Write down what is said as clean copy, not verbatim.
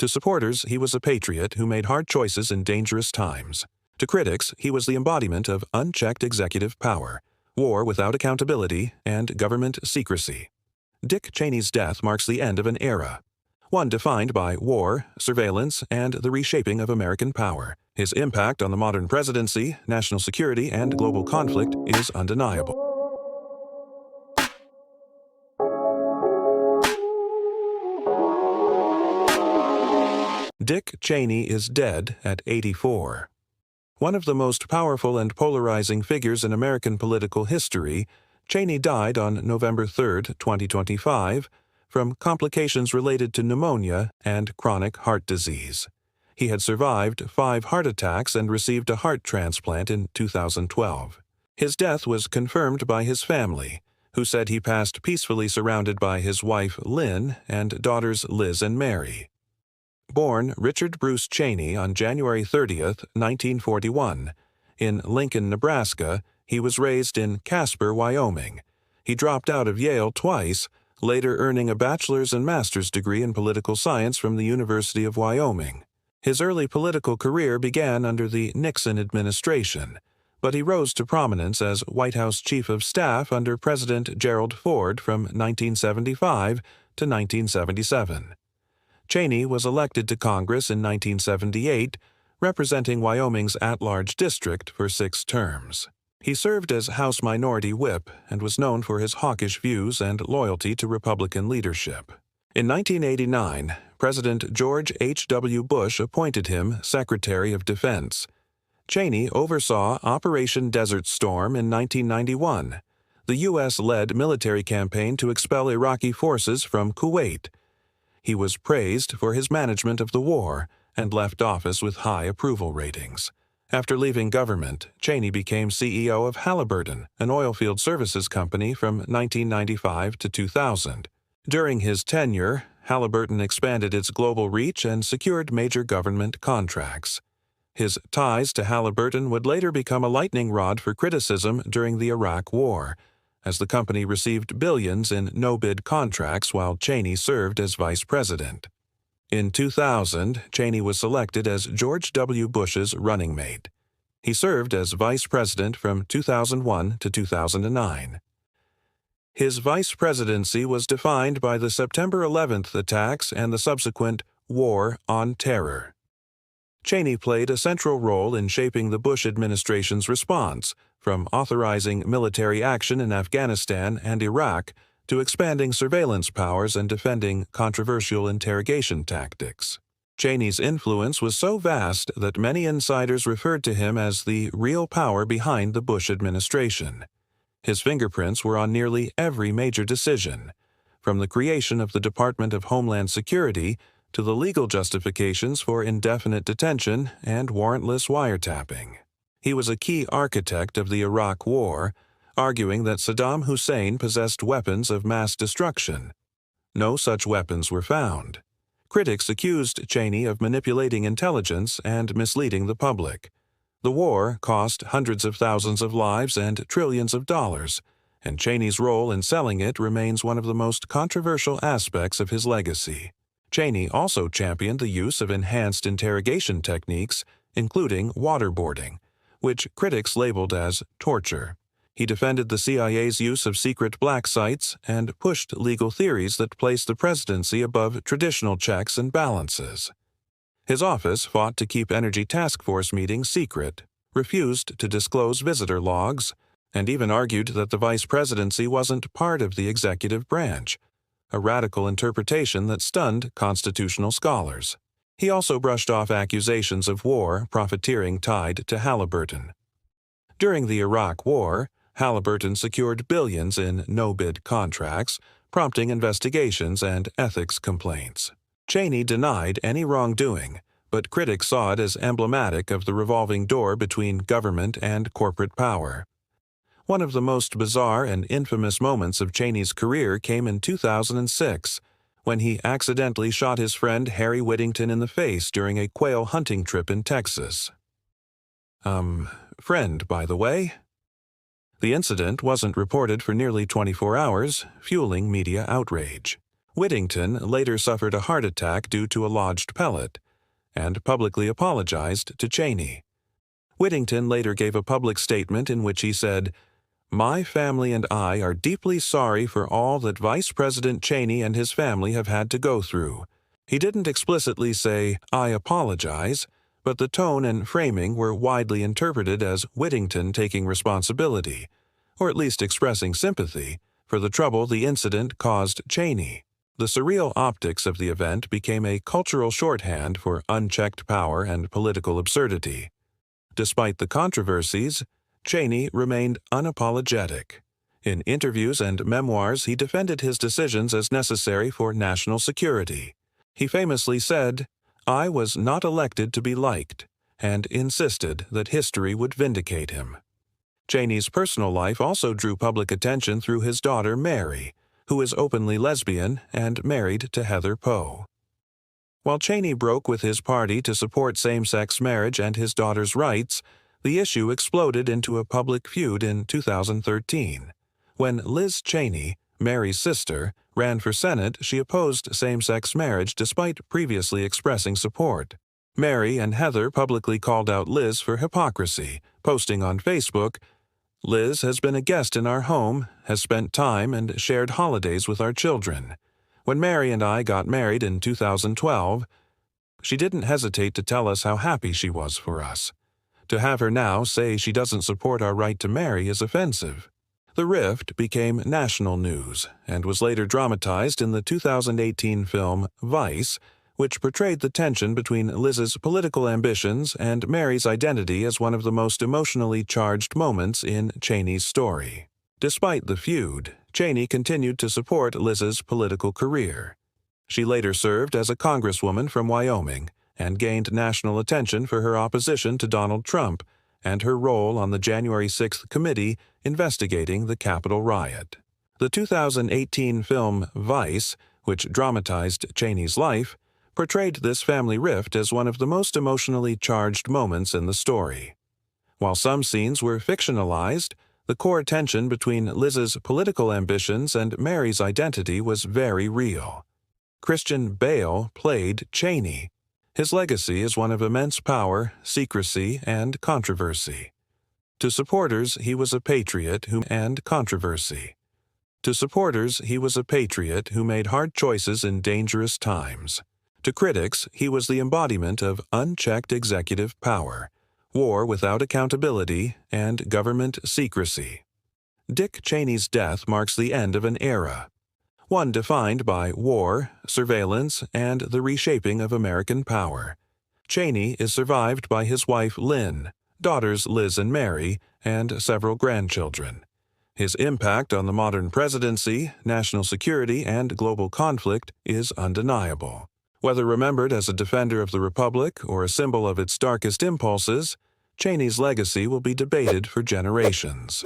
To supporters, he was a patriot who made hard choices in dangerous times. To critics, he was the embodiment of unchecked executive power, war without accountability, and government secrecy. Dick Cheney's death marks the end of an era, one defined by war, surveillance, and the reshaping of American power. His impact on the modern presidency, national security, and global conflict is undeniable. Dick Cheney is dead at 84. One of the most powerful and polarizing figures in American political history, Cheney died on November 3, 2025, from complications related to pneumonia and chronic heart disease. He had survived 5 heart attacks and received a heart transplant in 2012. His death was confirmed by his family, who said he passed peacefully surrounded by his wife Lynn and daughters Liz and Mary. Born Richard Bruce Cheney on January 30, 1941, in Lincoln, Nebraska, he was raised in Casper, Wyoming. He dropped out of Yale twice, later earning a bachelor's and master's degree in political science from the University of Wyoming. His early political career began under the Nixon administration, but he rose to prominence as White House Chief of Staff under President Gerald Ford from 1975 to 1977. Cheney was elected to Congress in 1978, representing Wyoming's at-large district for 6 terms. He served as House Minority Whip and was known for his hawkish views and loyalty to Republican leadership. In 1989, President George H.W. Bush appointed him Secretary of Defense. Cheney oversaw Operation Desert Storm in 1991, the U.S.-led military campaign to expel Iraqi forces from Kuwait. He was praised for his management of the war and left office with high approval ratings. After leaving government, Cheney became CEO of Halliburton, an oilfield services company from 1995 to 2000. During his tenure, Halliburton expanded its global reach and secured major government contracts. His ties to Halliburton would later become a lightning rod for criticism during the Iraq War, as the company received billions in no-bid contracts while Cheney served as vice president. In 2000, Cheney was selected as George W. Bush's running mate. He served as vice president from 2001 to 2009. His vice presidency was defined by the September 11th attacks and the subsequent War on Terror. Cheney played a central role in shaping the Bush administration's response, from authorizing military action in Afghanistan and Iraq to expanding surveillance powers and defending controversial interrogation tactics. Cheney's influence was so vast that many insiders referred to him as the real power behind the Bush administration. His fingerprints were on nearly every major decision, from the creation of the Department of Homeland Security to the legal justifications for indefinite detention and warrantless wiretapping. He was a key architect of the Iraq War, arguing that Saddam Hussein possessed weapons of mass destruction. No such weapons were found. Critics accused Cheney of manipulating intelligence and misleading the public. The war cost hundreds of thousands of lives and trillions of dollars, and Cheney's role in selling it remains one of the most controversial aspects of his legacy. Cheney also championed the use of enhanced interrogation techniques, including waterboarding, which critics labeled as torture. He defended the CIA's use of secret black sites and pushed legal theories that placed the presidency above traditional checks and balances. His office fought to keep Energy Task Force meetings secret, refused to disclose visitor logs, and even argued that the vice presidency wasn't part of the executive branch, a radical interpretation that stunned constitutional scholars. He also brushed off accusations of war profiteering tied to Halliburton. During the Iraq War, Halliburton secured billions in no-bid contracts, prompting investigations and ethics complaints. Cheney denied any wrongdoing, but critics saw it as emblematic of the revolving door between government and corporate power. One of the most bizarre and infamous moments of Cheney's career came in 2006, when he accidentally shot his friend Harry Whittington in the face during a quail hunting trip in Texas. Friend, by the way. The incident wasn't reported for nearly 24 hours, fueling media outrage. Whittington later suffered a heart attack due to a lodged pellet, and publicly apologized to Cheney. Whittington later gave a public statement in which he said, "My family and I are deeply sorry for all that Vice President Cheney and his family have had to go through." He didn't explicitly say, "I apologize," but the tone and framing were widely interpreted as Whittington taking responsibility, or at least expressing sympathy, for the trouble the incident caused Cheney. The surreal optics of the event became a cultural shorthand for unchecked power and political absurdity. Despite the controversies, Cheney remained unapologetic. In interviews and memoirs, he defended his decisions as necessary for national security. He famously said, "I was not elected to be liked," and insisted that history would vindicate him. Cheney's personal life also drew public attention through his daughter Mary, who is openly lesbian and married to Heather Poe. While Cheney broke with his party to support same-sex marriage and his daughter's rights, the issue exploded into a public feud in 2013. When Liz Cheney, Mary's sister, ran for Senate, she opposed same-sex marriage despite previously expressing support. Mary and Heather publicly called out Liz for hypocrisy, posting on Facebook, "Liz has been a guest in our home, has spent time and shared holidays with our children. When Mary and I got married in 2012, she didn't hesitate to tell us how happy she was for us. To have her now say she doesn't support our right to marry is offensive." The rift became national news and was later dramatized in the 2018 film Vice, which portrayed the tension between Liz's political ambitions and Mary's identity as one of the most emotionally charged moments in Cheney's story. Despite the feud, Cheney continued to support Liz's political career. She later served as a congresswoman from Wyoming and gained national attention for her opposition to Donald Trump and her role on the January 6th committee investigating the Capitol riot. The 2018 film Vice, which dramatized Cheney's life, portrayed this family rift as one of the most emotionally charged moments in the story. While some scenes were fictionalized, the core tension between Liz's political ambitions and Mary's identity was very real. Christian Bale played Cheney. His legacy is one of immense power, secrecy, and controversy. To supporters, he was a patriot who made hard choices in dangerous times. To critics, he was the embodiment of unchecked executive power, war without accountability, and government secrecy. Dick Cheney's death marks the end of an era, one defined by war, surveillance, and the reshaping of American power. Cheney is survived by his wife Lynn, daughters Liz and Mary, and several grandchildren. His impact on the modern presidency, national security, and global conflict is undeniable. Whether remembered as a defender of the Republic or a symbol of its darkest impulses, Cheney's legacy will be debated for generations.